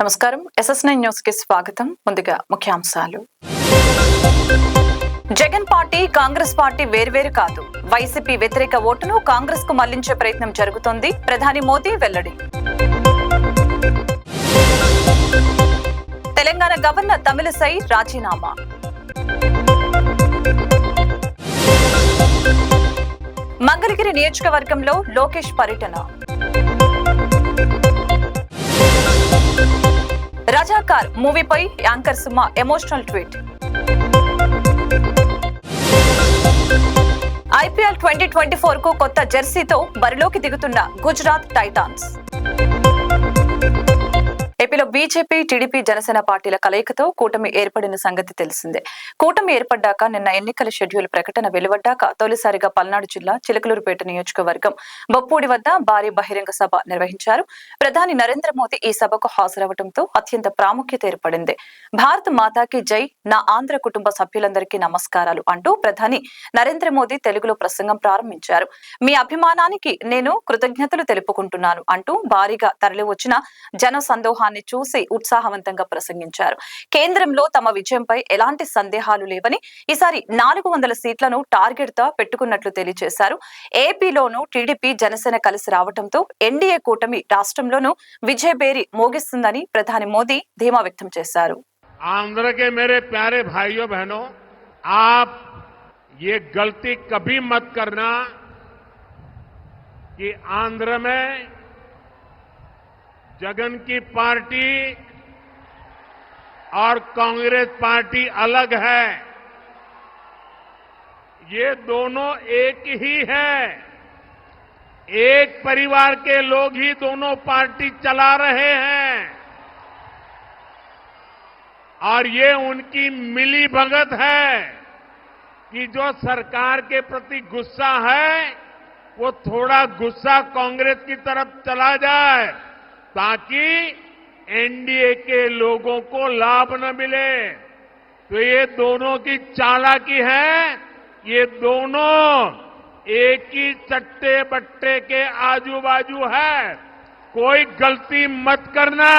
నమస్కారం SS9 news కి స్వాగతం. ముందుగా ముఖ్యాంశాలు. జగన్ పార్టీ కాంగ్రెస్ పార్టీ వేర్వేరు కాదు. వైసీపీ వ్యతిరేక ఓటును కాంగ్రెస్ కు మళ్లించే ప్రయత్నం జరుగుతోంది. ప్రధాని మోదీ వెల్లడి. తెలంగాణ గవర్నర్ తమిళిసై రాజీనామా. మంగళగిరి నియోజకవర్గంలో లోకేష్ పర్యటన. రజాకార్ మూవీపై anchor Suma emotional tweet. IPL 2024 కు కొత్త జెర్సీతో బరిలోకి దిగుతున్న గుజరాత్ టైటాన్స్. ఏపీలో బీజేపీ, టీడీపీ, జనసేన పార్టీల కలయికతో కూటమి ఏర్పడిన సంగతి తెలిసిందే. కూటమి ఏర్పడ్డాక నిన్న ఎన్నికల షెడ్యూల్ ప్రకటన వెలువడ్డాక తొలిసారిగా పల్నాడు జిల్లా చిలకలూరుపేట నియోజకవర్గం బొప్పూడి వద్ద భారీ బహిరంగ సభ నిర్వహించారు. ప్రధాని నరేంద్ర మోదీ ఈ సభకు హాజరవడంతో అత్యంత ప్రాముఖ్యత ఏర్పడింది. భారత్ మాతాకి జై, నా ఆంధ్ర కుటుంబ సభ్యులందరికీ నమస్కారాలు అంటూ ప్రధాని నరేంద్ర మోదీ తెలుగులో ప్రసంగం ప్రారంభించారు. మీ అభిమానానికి నేను కృతజ్ఞతలు తెలుపుకుంటున్నాను అంటూ భారీగా తరలివచ్చిన జన సందోహాన్ని చూసి ఉత్సాహవంతంగా ప్రసంగించారు. కేంద్రంలో తమ విజయంపై ఎలాంటి సందేహాలు లేవని, ఈసారి 400 సీట్లను టార్గెట్ తో పెట్టుకున్నట్లు తెలియజేశారు. ఏపీలోనూ టీడీపీ, జనసేన కలిసి రావడంతో ఎన్డీఏ కూటమి రాష్ట్రంలోనూ విజయబేరి మోగిస్తుందని ప్రధాని మోదీ ధీమా వ్యక్తం చేశారు. आंध्र के मेरे प्यारे भाइयों बहनों, आप ये गलती कभी मत करना कि आंध्र में जगन की पार्टी और कांग्रेस पार्टी अलग है. ये दोनों एक ही है. एक परिवार के लोग ही दोनों पार्टी चला रहे हैं और ये उनकी मिली भगत है कि जो सरकार के प्रति गुस्सा है वो थोड़ा गुस्सा कांग्रेस की तरफ चला जाए ताकि एनडीए के लोगों को लाभ न मिले. तो ये दोनों की चालाकी है. ये दोनों एक ही चट्टे बट्टे के आजू बाजू है. कोई गलती मत करना.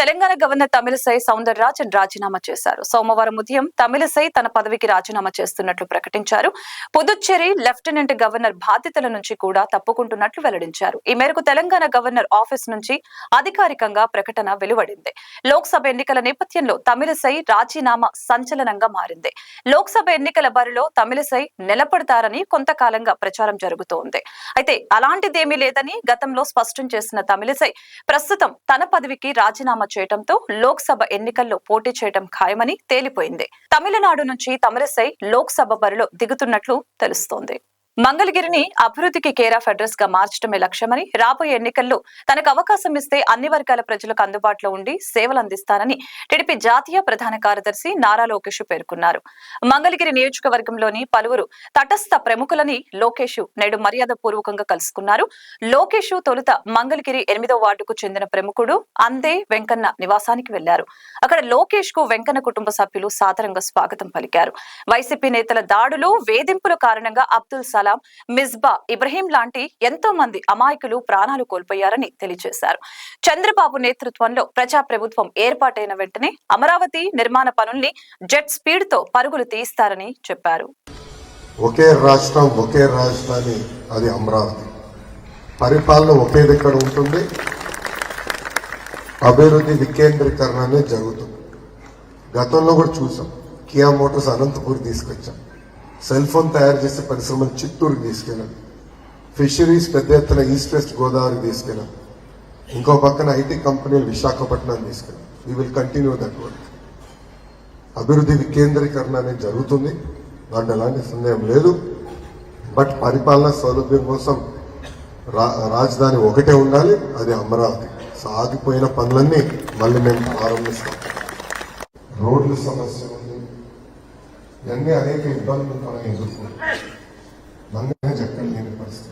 తెలంగాణ గవర్నర్ తమిళిసై సౌందరరాజన్ రాజీనామా చేశారు. సోమవారం ఉదయం తమిళిసై తన పదవికి రాజీనామా చేస్తున్నట్లు ప్రకటించారు. పుదుచ్చేరి లెఫ్టినెంట్ గవర్నర్ బాధ్యతల నుంచి కూడా తప్పుకుంటున్నట్లు వెల్లడించారు. ఈ మేరకు తెలంగాణ గవర్నర్ ఆఫీస్ నుంచి అధికారికంగా ప్రకటన వెలువడింది. లోక్సభ ఎన్నికల నేపథ్యంలో తమిళిసై రాజీనామా సంచలనంగా మారింది. లోక్సభ ఎన్నికల బరిలో తమిళిసై నిలబడతారని కొంతకాలంగా ప్రచారం జరుగుతోంది. అయితే అలాంటిదేమీ లేదని గతంలో స్పష్టం చేసిన తమిళిసై ప్రస్తుతం తన పదవికి రాజీనామా చేయడంతో లోక్సభ ఎన్నికల్లో పోటీ చేయడం ఖాయమని తేలిపోయింది. తమిళనాడు నుంచి తమిళిసై లోక్సభ బరిలో దిగుతున్నట్లు తెలుస్తోంది. మంగళగిరిని అభివృద్ధికి కేర్ ఆఫ్ అడ్రస్ గా మార్చడమే లక్ష్యమని, రాబోయే ఎన్నికల్లో తనకు అవకాశం ఇస్తే అన్ని వర్గాల ప్రజలకు అందుబాటులో ఉండి సేవలు అందిస్తానని టీడీపీ జాతీయ ప్రధాన కార్యదర్శి నారా లోకేష్ పేర్కొన్నారు. మంగళగిరి నియోజకవర్గంలోని పలువురు తటస్థ ప్రముఖులని లోకేష్ నేడు మర్యాద పూర్వకంగా కలుసుకున్నారు. లోకేష్ తొలుత మంగళగిరి 8వ వార్డుకు చెందిన ప్రముఖుడు అందే వెంకన్న నివాసానికి వెళ్లారు. అక్కడ లోకేష్ కు వెంకన్న కుటుంబ సభ్యులు సాదరంగా స్వాగతం పలికారు. వైసీపీ నేతల దాడులు, వేధింపుల కారణంగా అబ్దుల్ సలాం, మిస్బా, ఇబ్రహీం లాంటి ఎంతో మంది అమాయకులు ప్రాణాలు కోల్పోయారని తెలియజేశారు. చంద్రబాబు నేతృత్వంలో ప్రజాప్రభుత్వం ఏర్పాటైన వెంటనే అమరావతి నిర్మాణ పనుల్ని జెట్ స్పీడ్ తో పరుగులు తీస్తారని చెప్పారు. ఒకే రాష్ట్రం, ఒకే రాజధాని, అది అమరావతి. పరిపాలన ఒకే దగ్గర ఉంటుంది. అభివృద్ధి వికేంద్రీకరణ అనేది జరుగుతుంది. గతంలో కూడా చూసాం. కియా మోటార్స్ అనంతపూర్ తీసుకొచ్చాం. సెల్ ఫోన్ తయారు చేసే పరిశ్రమలు చిత్తూరుకి తీసుకెళ్ళాం. ఫిషరీస్ పెద్ద ఎత్తున ఈస్ట్ వెస్ట్ గోదావరికి తీసుకెళ్ళాం. ఇంకో పక్కన ఐటీ కంపెనీలు విశాఖపట్నం తీసుకెళ్ళాం. We will continue that work. అభివృద్ధి వికేంద్రీకరణ అనేది జరుగుతుంది. దాంట్లో ఎలాంటి సందేహం లేదు. బట్ పరిపాలన సౌలభ్యం కోసం రాజధాని ఒకటే ఉండాలి, అది అమరావతి. సాగిపోయిన పనులన్నీ మళ్ళీ మేము ప్రారంభిస్తాం. రోడ్ల సమస్య ఉంది, ఇవన్నీ అనేక ఇబ్బందులు మనం ఎదుర్కొంటాం. మంగళగిరి ఎక్కడ లేని పరిస్థితి.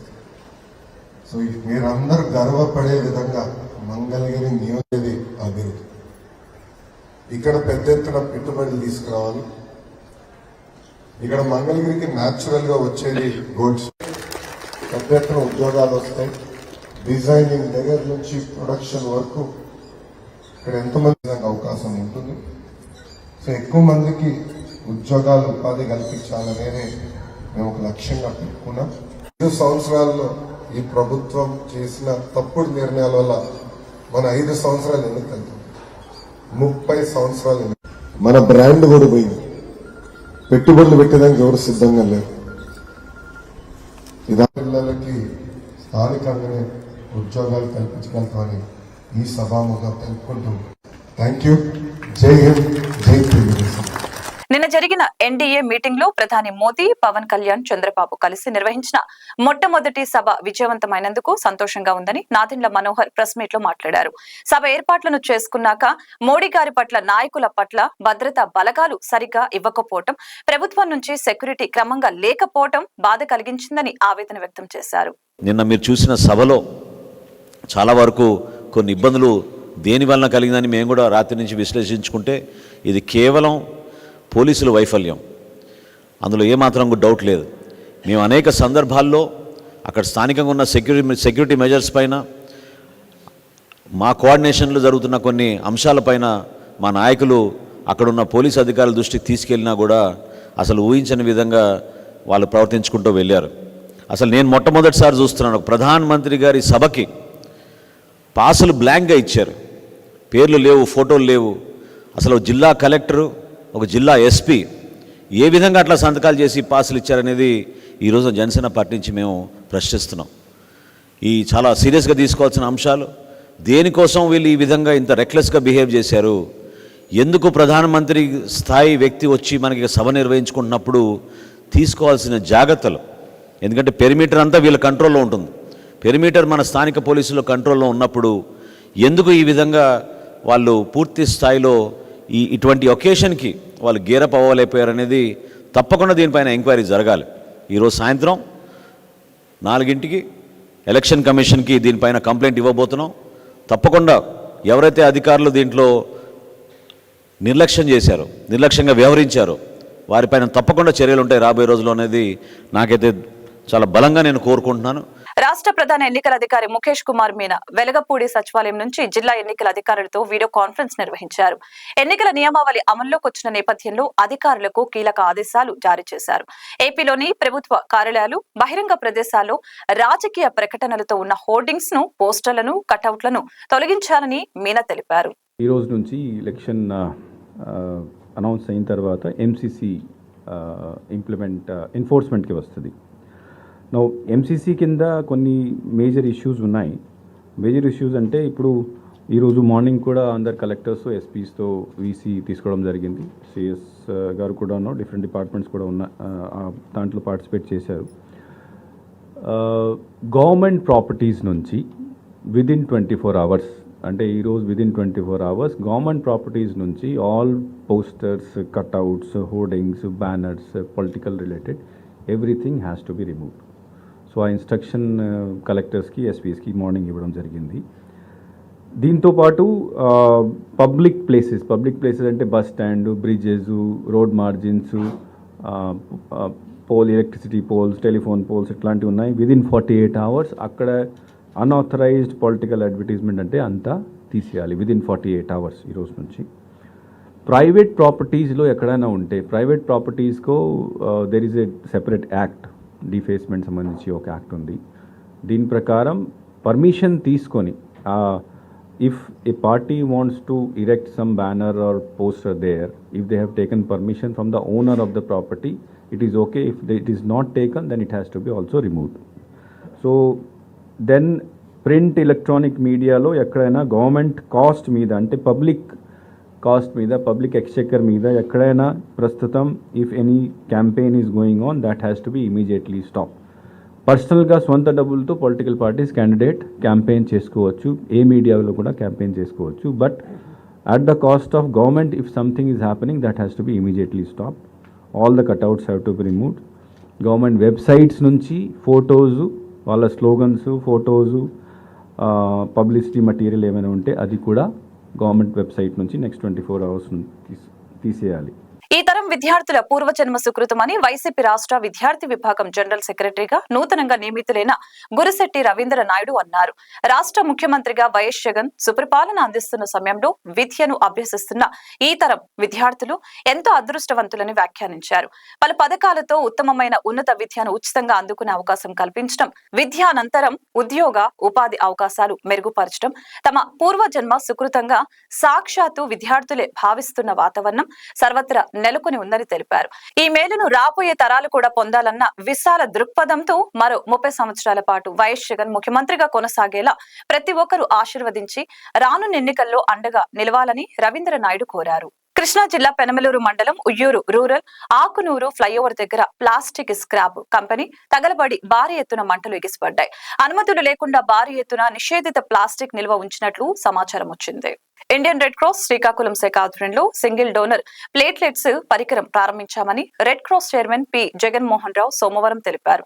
సో మీరందరూ గర్వపడే విధంగా మంగళగిరి నియోజకవర్గ అభివృద్ధి, ఇక్కడ పెద్ద ఎత్తున పెట్టుబడులు తీసుకురావాలి. ఇక్కడ మంగళగిరికి న్యాచురల్ గా వచ్చేది గోల్డ్, పెద్ద ఎత్తున ఉద్యోగాలు వస్తాయి. డిజైనింగ్ దగ్గర నుంచి ప్రొడక్షన్ వరకు ఇక్కడ ఎంతమంది అవకాశం ఉంటుంది. సో ఎక్కువ మందికి ఉద్యోగాలు ఉపాధి కల్పించాలనేది మేము ఒక లక్ష్యంగా పెట్టుకున్నాం. 5 సంవత్సరాల్లో ఈ ప్రభుత్వం చేసిన తప్పుడు నిర్ణయాల వల్ల మన 5 సంవత్సరాలు ఎందుకు వెళ్తాం, 30 సంవత్సరాలు మన బ్రాండ్ కూడా పోయింది. పెట్టుబడులు పెట్టేదానికి ఎవరు సిద్ధంగా లేరు. ఇదా పిల్లలకి స్థానికంగానే ఉద్యోగాలు కల్పించగలుగుతామని ఈ సభాముఖంగా తెలుపుకుంటూ థ్యాంక్ యూ. జై హింద్, జై తెలుగుదేశం. నిన్న జరిగిన ఎన్డీఏ మీటింగ్ లో ప్రధాని మోదీ, పవన్ కళ్యాణ్, చంద్రబాబు కలిసి నిర్వహించిన మొట్టమొదటి సభ విజయవంతమైనందుకు సంతోషంగా ఉందని నాదెండ్ల మనోహర్ ప్రెస్ మీట్ లో మాట్లాడారు. సభ ఏర్పాట్లను చేసుకున్నాక మోడీ గారి పట్ల, నాయకుల పట్ల భద్రతా బలగాలు సరిగా ఇవ్వకపోవటం, ప్రభుత్వం నుంచి సెక్యూరిటీ క్రమంగా లేకపోవటం బాధ కలిగించిందని ఆవేదన వ్యక్తం చేశారు. నిన్న మీరు చూసిన సభలో చాలా వరకు కొన్ని ఇబ్బందులు దేని వలన కలిగిందని మేము కూడా రాత్రి నుంచి విశ్లేషించుకుంటే ఇది కేవలం పోలీసుల వైఫల్యం, అందులో ఏమాత్రం డౌట్ లేదు. మేము అనేక సందర్భాల్లో అక్కడ స్థానికంగా ఉన్న సెక్యూరిటీ మెజర్స్ పైన, మా కోఆర్డినేషన్లో జరుగుతున్న కొన్ని అంశాలపైన మా నాయకులు అక్కడున్న పోలీసు అధికారుల దృష్టికి తీసుకెళ్ళినా కూడా అసలు ఊహించని విధంగా వాళ్ళు ప్రవర్తించుకుంటూ వెళ్ళారు. అసలు నేను మొట్టమొదటిసారి చూస్తున్నాను ప్రధానమంత్రి గారి సభకి పాసులు బ్లాంక్గా ఇచ్చారు, పేర్లు లేవు, ఫోటోలు లేవు. అసలు జిల్లా కలెక్టరు, ఒక జిల్లా ఎస్పీ ఏ విధంగా అట్లా సంతకాలు చేసి పాసులు ఇచ్చారనేది ఈరోజు జనసేన పార్టీ నుంచి మేము ప్రశ్నిస్తున్నాం. ఈ చాలా సీరియస్గా తీసుకోవాల్సిన అంశాలు. దేనికోసం వీళ్ళు ఈ విధంగా ఇంత రెక్లెస్గా బిహేవ్ చేశారు? ఎందుకు ప్రధానమంత్రి స్థాయి వ్యక్తి వచ్చి మనకి సభ నిర్వహించుకుంటున్నప్పుడు తీసుకోవాల్సిన జాగ్రత్తలు, ఎందుకంటే పెరిమీటర్ అంతా వీళ్ళ కంట్రోల్లో ఉంటుంది. పెరిమీటర్ మన స్థానిక పోలీసుల కంట్రోల్లో ఉన్నప్పుడు ఎందుకు ఈ విధంగా వాళ్ళు పూర్తి స్థాయిలో ఇటువంటి ఒకేషన్కి వాళ్ళు గేరప్ అవ్వలేకపోయారనేది తప్పకుండా దీనిపైన ఎంక్వైరీ జరగాలి. ఈరోజు సాయంత్రం 4ంటికి ఎలక్షన్ కమిషన్కి దీనిపైన కంప్లైంట్ ఇవ్వబోతున్నాం. తప్పకుండా ఎవరైతే అధికారులు దీంట్లో నిర్లక్ష్యంగా వ్యవహరించారో వారిపైన తప్పకుండా చర్యలు ఉంటాయి రాబోయే రోజుల్లో అనేది నాకైతే చాలా బలంగా నేను కోరుకుంటున్నాను. రాష్ట్ర ప్రధాన ఎన్నికల అధికారి ముఖేష్ కుమార్ మీనా వెలగపూడి సచివాలయం నుంచి జిల్లా ఎన్నికల అధికారులతో వీడియో కాన్ఫరెన్స్ నిర్వహించారు. ఎన్నికల నియమావళి అమల్లోకి వచ్చిన నేపథ్యంలో అధికారులకు కీలక ఆదేశాలు జారీ చేశారు. ఏపీలోని ప్రభుత్వ కార్యాలయాలు, బహిరంగ ప్రదేశాల్లో రాజకీయ ప్రకటనలతో ఉన్న హోర్డింగ్స్ ను, పోస్టర్లను, కటౌట్లను తొలగించాలని మీనా తెలిపారు. ఈ రోజు నుంచి ఎలక్షన్ అనౌన్స్ అయిన తర్వాత ఎంసీసీ ఎన్ఫోర్స్మెంట్కి వస్తుంది. నో ఎంసీసీ కింద కొన్ని మేజర్ ఇష్యూస్ ఉన్నాయి. మేజర్ ఇష్యూస్ అంటే ఇప్పుడు ఈరోజు మార్నింగ్ కూడా అందరు కలెక్టర్స్, ఎస్పీస్తో వీసీ తీసుకోవడం జరిగింది. సిఎస్ గారు కూడా డిఫరెంట్ డిపార్ట్మెంట్స్ కూడా దాంట్లో పార్టిసిపేట్ చేశారు. గవర్నమెంట్ ప్రాపర్టీస్ నుంచి విదిన్ 24 hours, అంటే ఈరోజు విదిన్ 24 hours గవర్నమెంట్ ప్రాపర్టీస్ నుంచి all posters, cutouts, hoardings, banners, political related everything has to be removed. So ఆ ఇన్స్ట్రక్షన్ కలెక్టర్స్కి, ఎస్పీస్కి మార్నింగ్ ఇవ్వడం జరిగింది. దీంతోపాటు పబ్లిక్ ప్లేసెస్ అంటే bus stand, bridges, road margins, electricity poles, telephone poles ఇట్లాంటివి ఉన్నాయి. విదిన్ 48 hours అక్కడ అన్ఆథరైజ్డ్ పొలిటికల్ అడ్వర్టైజ్మెంట్ అంటే అంతా తీసేయాలి విదిన్ 48 hours ఈ రోజు నుంచి. ప్రైవేట్ ప్రాపర్టీస్లో ఎక్కడైనా ఉంటే ప్రైవేట్ ప్రాపర్టీస్కో there is a separate act, defacement సంబంధించి ఒక యాక్ట్ ఉంది. దీని ప్రకారం పర్మిషన్ తీసుకొని if a party wants to erect some banner or poster there, if they have taken permission from the owner of the property, it is okay. If it is not taken, then it has to be also removed. So then print electronic media lo ekkadaina government cost meeda ante public cost meeda, public exchequer meeda ekkadaina prastutam if any campaign is going on, that has to be immediately stopped. పర్సనల్గా సొంత డబ్బులతో political parties candidate campaign చేసుకోవచ్చు, ఏ మీడియాలో కూడా campaign చేసుకోవచ్చు. But at the cost of government, if something is happening, that has to B immediately stop. All the cutouts have to be removed. Government websites నుంచి photos, వాళ్ళ slogans, photos, publicity material ఏమైనా ఉంటే అది కూడా government website నుంచి next 24 hours తీసేయాలి. ఈ తరం విద్యార్థుల పూర్వజన్మ సుకృతమని వైసీపీ రాష్ట్ర విద్యార్థి విభాగం జనరల్ సెక్రటరీగా నూతనంగా నియమితులైన గురుశెట్టి రవీంద్ర నాయుడు అన్నారు. రాష్ట్ర ముఖ్యమంత్రిగా వైఎస్ జగన్ సుపరిపాలన అందిస్తున్న సమయంలో విద్యను అభ్యసిస్తున్న ఈ తరం విద్యార్థులు ఎంతో అదృష్టవంతులని వ్యాఖ్యానించారు. పలు పథకాలతో ఉత్తమమైన ఉన్నత విద్యను ఉచితంగా అందుకునే అవకాశం కల్పించడం, విద్యానంతరం ఉద్యోగ ఉపాధి అవకాశాలు మెరుగుపరచడం తమ పూర్వజన్మ సుకృతంగా సాక్షాత్తు విద్యార్థులే భావిస్తున్న వాతావరణం సర్వత్రా నెలకొని ఉందని తెలిపారు. ఈ మేలును రాబోయే తరాలు కూడా పొందాలన్న విశాల దృక్పథంతో మరో 30 సంవత్సరాల పాటు వైఎస్ జగన్ ముఖ్యమంత్రిగా కొనసాగేలా ప్రతి ఒక్కరూ ఆశీర్వదించి రానున్న ఎన్నికల్లో అండగా నిలవాలని రవీంద్ర నాయుడు కోరారు. కృష్ణా జిల్లా పెనమలూరు మండలం ఉయ్యూరు రూరల్ ఆకునూరు ఫ్లైఓవర్ దగ్గర ప్లాస్టిక్ స్క్రాప్ కంపెనీ తగలబడి భారీ ఎత్తున మంటలు ఎగిసిపడ్డాయి. అనుమతులు లేకుండా భారీ ఎత్తున నిషేధిత ప్లాస్టిక్ నిల్వ ఉంచినట్లు సమాచారం వచ్చింది. ఇండియన్ రెడ్ క్రాస్ శ్రీకాకుళం శాఖ ఆధ్వర్యంలో సింగిల్ డోనర్ ప్లేట్లెట్స్ పరికరం ప్రారంభించామని red cross chairman P Jaganmohan Rao సోమవారం తెలిపారు.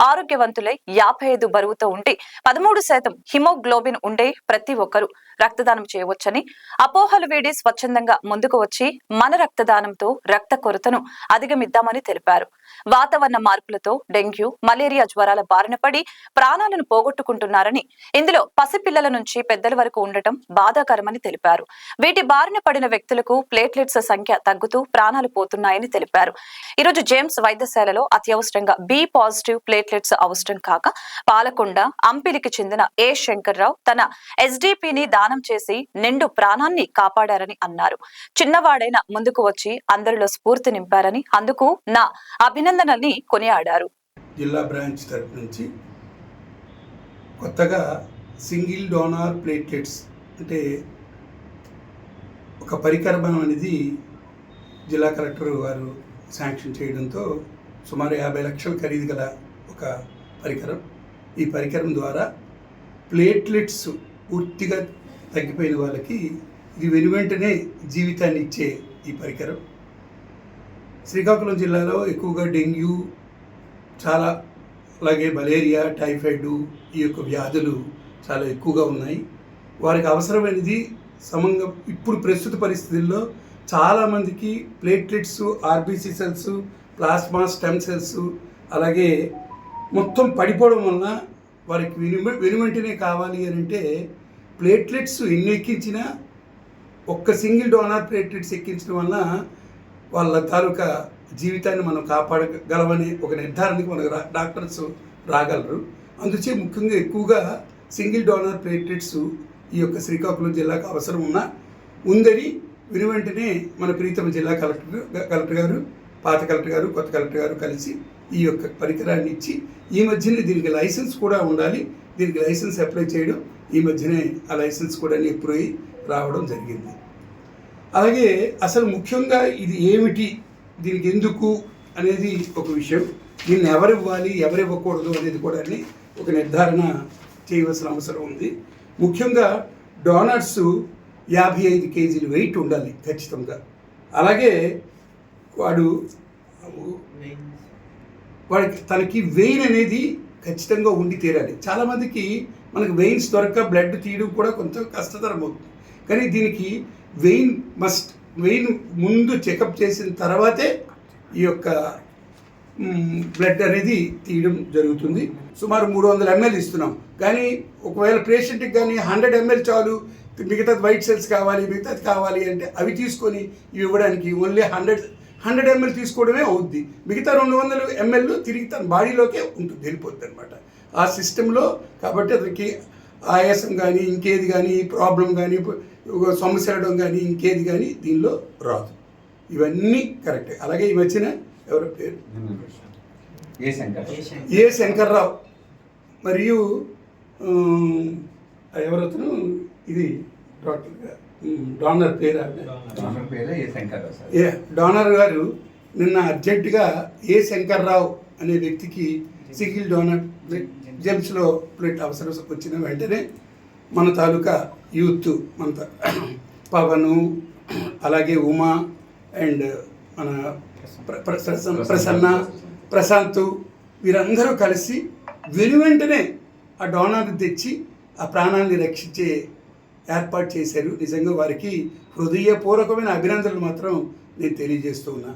ఆరోగ్యవంతులై 55 బరువుతో ఉండి 13% హిమోగ్లోబిన్ ఉండే ప్రతి ఒక్కరూ రక్తదానం చేయవచ్చని, అపోహలు వీడి స్వచ్ఛందంగా ముందుకు వచ్చి మన రక్తదానంతో రక్త కొరతను అధిగమిద్దామని తెలిపారు. వాతావరణ మార్పులతో డెంగ్యూ, మలేరియా జ్వరాల బారిన పడి ప్రాణాలను పోగొట్టుకుంటున్నారని, ఇందులో పసిపిల్లల నుంచి పెద్దల వరకు ఉండటం బాధాకరమని తెలిపారు. వీటి బారిన పడిన వ్యక్తులకు ప్లేట్లెట్స్ సంఖ్య తగ్గుతూ ప్రాణాలు పోతున్నాయని తెలిపారు. ఈరోజు జేమ్స్ వైద్యశాలలో అత్యవసరంగా బి పాజిటివ్ ప్లేట్లెట్స్ అవసరం కాక పాలకొండ అంపిలికి చెందిన ఏ శంకర్రావు తన ఎస్డిపిని దానం చేసి నిండు ప్రాణాన్ని కాపాడారని అన్నారు. చిన్నవాడైన ముందుకు వచ్చి అందరిలో స్ఫూర్తి నింపారని, అందుకు నా అభినందనల్ని కొనియాడారు. జిల్లా బ్రాంచ్ తరపు నుంచి కొత్తగా సింగిల్ డోనార్ ప్లేట్లెట్స్ అంటే ఒక పరికరం అనేది జిల్లా కలెక్టర్ వారు శాంక్షన్ చేయడంతో సుమారు 50 లక్షల ఖరీదు గల ఒక పరికరం. ఈ పరికరం ద్వారా ప్లేట్లెట్స్ పూర్తిగా తగ్గిపోయిన వాళ్ళకి ఇది వెనువెంటనే జీవితాన్ని ఇచ్చే ఈ పరికరం. శ్రీకాకుళం జిల్లాలో ఎక్కువగా డెంగ్యూ, చాలా అలాగే మలేరియా, టైఫాయిడ్ ఈ యొక్క వ్యాధులు చాలా ఎక్కువగా ఉన్నాయి. వారికి అవసరమైనది సమంగా ఇప్పుడు ప్రస్తుత పరిస్థితుల్లో చాలామందికి platelets, RBC cells, plasma stem cells అలాగే మొత్తం పడిపోవడం వలన వారికి వెనువెంటనే కావాలి అని అంటే ప్లేట్లెట్స్ ఎన్ని ఎక్కించినా ఒక్క సింగిల్ డోనార్ ప్లేట్లెట్స్ ఎక్కించడం వలన వాళ్ళ తాలూకా జీవితాన్ని మనం కాపాడగలమనే ఒక నిర్ధారణకి మనకు డాక్టర్స్ రాగలరు. అందుచే ముఖ్యంగా ఎక్కువగా సింగిల్ డోనార్ ప్లేట్లెట్స్ ఈ యొక్క శ్రీకాకుళం జిల్లాకు అవసరం ఉందని వెనువెంటనే మన ప్రీతమ జిల్లా కలెక్టర్ గారు, పాత కలెక్టర్ గారు, కొత్త కలెక్టర్ గారు కలిసి ఈ యొక్క పరికరాన్ని ఇచ్చి ఈ మధ్యనే దీనికి లైసెన్స్ కూడా ఉండాలి. దీనికి లైసెన్స్ అప్లై చేయడం ఈ మధ్యనే ఆ లైసెన్స్ కూడా అప్రూవ్ అయ్యి రావడం జరిగింది. అలాగే అసలు ముఖ్యంగా ఇది ఏమిటి, దీనికి ఎందుకు అనేది ఒక విషయం. దీన్ని ఎవరు ఇవ్వాలి, ఎవరు ఇవ్వకూడదు అనేది కూడా ఒక నిర్ధారణ చేయవలసిన అవసరం ఉంది. ముఖ్యంగా డోనర్స్ 55 కేజీలు వెయిట్ ఉండాలి ఖచ్చితంగా. అలాగే వాడికి తనకి వెయిన్ అనేది ఖచ్చితంగా ఉండి తీరాలి. చాలామందికి మనకు వెయిన్స్ దొరక్క బ్లడ్ తీయడం కూడా కొంచెం కష్టతరం అవుతుంది. కానీ దీనికి వెయిన్ ముందు చెకప్ చేసిన తర్వాతే ఈ యొక్క బ్లడ్ అనేది తీయడం జరుగుతుంది. సుమారు 300 ml ఇస్తున్నాం. కానీ ఒకవేళ పేషెంట్కి కానీ 100 ml చాలు, మిగతాది వైట్ సెల్స్ కావాలి, మిగతాది కావాలి అంటే అవి తీసుకొని ఇవి ఇవ్వడానికి ఓన్లీ 100 ml తీసుకోవడమే అవుద్ది. మిగతా 200 ml తిరిగి తన బాడీలోకే ఉంటుంది, వెళ్ళిపోద్ది అనమాట ఆ సిస్టంలో. కాబట్టి అతనికి ఆయాసం కానీ ఇంకేది కానీ ప్రాబ్లం కానీ సమస్యలడం కానీ ఇంకేది కానీ దీనిలో రాదు. ఇవన్నీ కరెక్టే. అలాగే ఈ మధ్యన ఎవరి పేరు ఏ శంకర్రావు మరియు ఎవరతను ఇది డోనర్ పేరు డోనర్ గారు నిన్న అర్జెంటుగా ఏ శంకర్రావు అనే వ్యక్తికి సింగిల్ డోనర్ జెమ్స్లో ప్లేట్ అవసరం వచ్చిన వెంటనే మన తాలూకా యూత్ మన పవను అలాగే ఉమా అండ్ మన ప్రశాంత్ వీరందరూ కలిసి వెనువెంటనే ఆ డోనర్ని తెచ్చి ఆ ప్రాణాన్ని రక్షించే ఏర్పాటు చేశారు. నిజంగా వారికి హృదయపూర్వకమైన అభినందనలు మాత్రం నేను తెలియజేస్తూ ఉన్నా.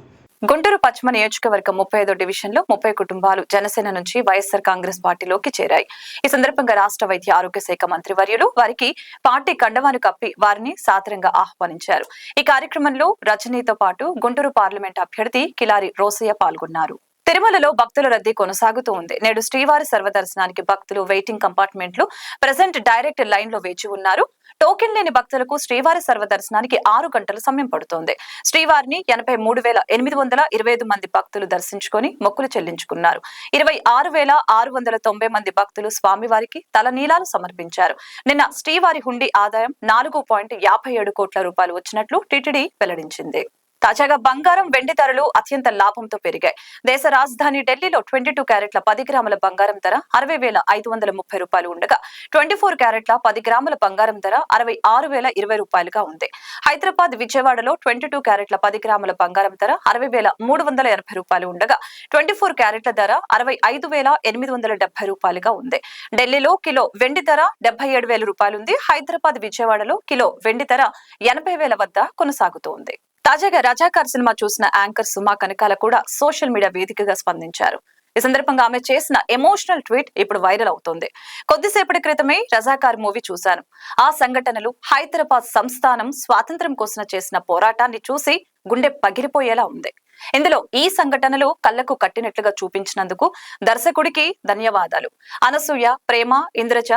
గుంటూరు పశ్చిమ నియోజకవర్గం 35వ డివిజన్లో 30 కుటుంబాలు జనసేన నుంచి వైఎస్ఆర్ కాంగ్రెస్ పార్టీలోకి చేరాయి. ఈ సందర్భంగా రాష్ట్ర వైద్య ఆరోగ్య శాఖ మంత్రి వర్యులు వారికి పార్టీ కండవాను కప్పి వారిని సాదరంగా ఆహ్వానించారు. ఈ కార్యక్రమంలో రజనీతో పాటు గుంటూరు పార్లమెంట్ అభ్యర్థి కిలారి రోసయ్య పాల్గొన్నారు. తిరుమలలో భక్తుల రద్దీ కొనసాగుతూ ఉంది. నేడు శ్రీవారి సర్వదర్శనానికి భక్తులు వెయిటింగ్ కంపార్ట్మెంట్లు ప్రెజెంట్ డైరెక్ట్ లైన్ లో వేచి ఉన్నారు. టోకెన్ లేని భక్తులకు శ్రీవారి సర్వదర్శనానికి 6 గంటల సమయం పడుతోంది. శ్రీవారిని 83,825 మంది భక్తులు దర్శించుకొని మొక్కులు చెల్లించుకున్నారు. 26,690 మంది భక్తులు స్వామివారికి తలనీలాలు సమర్పించారు. నిన్న శ్రీవారి హుండీ ఆదాయం 4.57 కోట్ల రూపాయలు వచ్చినట్లు టీటీడీ వెల్లడించింది. తాజాగా బంగారం, వెండి ధరలు అత్యంత లాభంతో పెరిగాయి. దేశ రాజధాని ఢిల్లీలో 22 క్యారెట్ల 10 గ్రాముల బంగారం ధర 60,530 రూపాయలు ఉండగా 24 క్యారెట్ల 10 గ్రాముల బంగారం ధర 66,020 రూపాయలుగా ఉంది. హైదరాబాద్, విజయవాడలో 22 క్యారెట్ల 10 గ్రాముల బంగారం ధర 60,380 రూపాయలు ఉండగా 24 క్యారెట్ల ధర 65,870 రూపాయలుగా ఉంది. ఢిల్లీలో కిలో వెండి ధర 77,000 రూపాయలుంది. హైదరాబాద్, విజయవాడలో కిలో వెండి ధర 80,000 వద్ద కొనసాగుతోంది. తాజాగా రజాకార్ సినిమా చూసిన యాంకర్ సుమా కనకాల కూడా సోషల్ మీడియా వేదికగా స్పందించారు. ఈ సందర్భంగా ఆమె చేసిన ఎమోషనల్ ట్వీట్ ఇప్పుడు వైరల్ అవుతోంది. కొద్దిసేపటి క్రితమే రజాకార్ మూవీ చూశాను. ఆ సంఘటనలు, హైదరాబాద్ సంస్థానం స్వాతంత్ర్యం కోసం చేసిన పోరాటాన్ని చూసి గుండె పగిలిపోయేలా ఉంది. ఇందులో ఈ సంఘటనలు కళ్లకు కట్టినట్లుగా చూపించినందుకు దర్శకుడికి ధన్యవాదాలు. అనసూయ, ప్రేమ, ఇంద్రజ,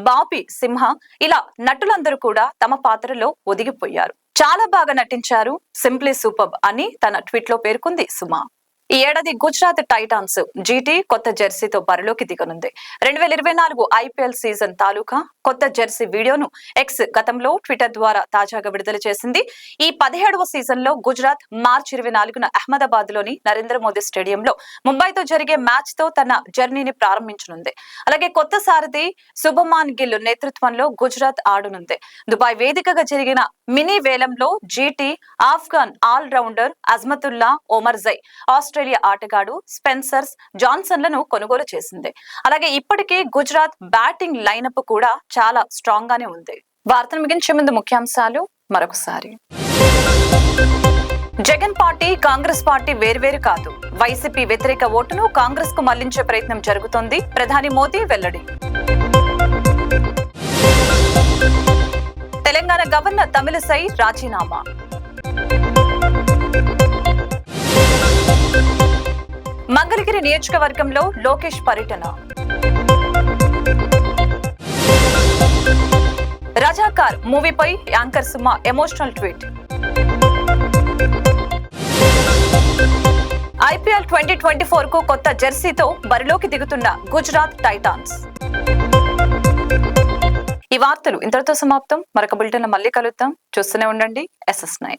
బాపి, సింహ ఇలా నటులందరూ కూడా తమ పాత్రలో ఒదిగిపోయారు. చాలా బాగా నటించారు, సింప్లీ సూపర్బ్ అని తన ట్వీట్ లో పేర్కొంది సుమా. ఈ ఏడాది గుజరాత్ టైటాన్స్ జీటీ కొత్త జెర్సీతో బరిలోకి దిగనుంది. 2024 ఐపీఎల్ సీజన్ తాలూకా కొత్త జెర్సీ వీడియోను ఎక్స్ గతంలో ట్విట్టర్ ద్వారా తాజాగా విడుదల చేసింది. ఈ 17వ సీజన్ లో గుజరాత్ మార్చి 24న అహ్మదాబాద్ లోని నరేంద్ర మోదీ స్టేడియంలో ముంబైతో జరిగే మ్యాచ్ తో తన జర్నీని ప్రారంభించనుంది. అలాగే కొత్త సారథి శుభమాన్ గిల్ నేతృత్వంలో గుజరాత్ ఆడనుంది. దుబాయ్ వేదికగా జరిగిన మినీ వేలంలో GT Afghan all rounder Azmatullah Omarzai Australia ఆటగాడు స్పెన్సర్స్ జాన్సన్లను కొనుగోలు చేసింది. అలాగే ఇప్పటికే గుజరాత్ బ్యాటింగ్ లైనప్ కూడా చాలా స్ట్రాంగ్ గానే ఉంది. వార్తను ముగించే ముందు ముఖ్యాంశాలు మరొకసారి. జగన్ పార్టీ, కాంగ్రెస్ పార్టీ వేర్వేరు కాదు. వైసీపీ వ్యతిరేక ఓటును కాంగ్రెస్ కు మళ్లించే ప్రయత్నం జరుగుతోంది. ప్రధాని మోదీ వెల్లడి. తెలంగాణ గవర్నర్ తమిళిసై రాజీనామా. మంగళగిరి నియోజకవర్గంలో లోకేష్ పర్యటన. రజాకార్ మూవీపై యాంకర్ సుమా ఎమోషనల్ ట్వీట్. ఐపీఎల్ 2024 కు కొత్త జెర్సీతో బరిలోకి దిగుతున్న గుజరాత్ టైటాన్స్. ఈ వార్తలు ఇంతటితో సమాప్తం. మరొక బులెటిన్ లో మళ్ళీ కలుద్దాం. చూస్తూనే ఉండండి SS9.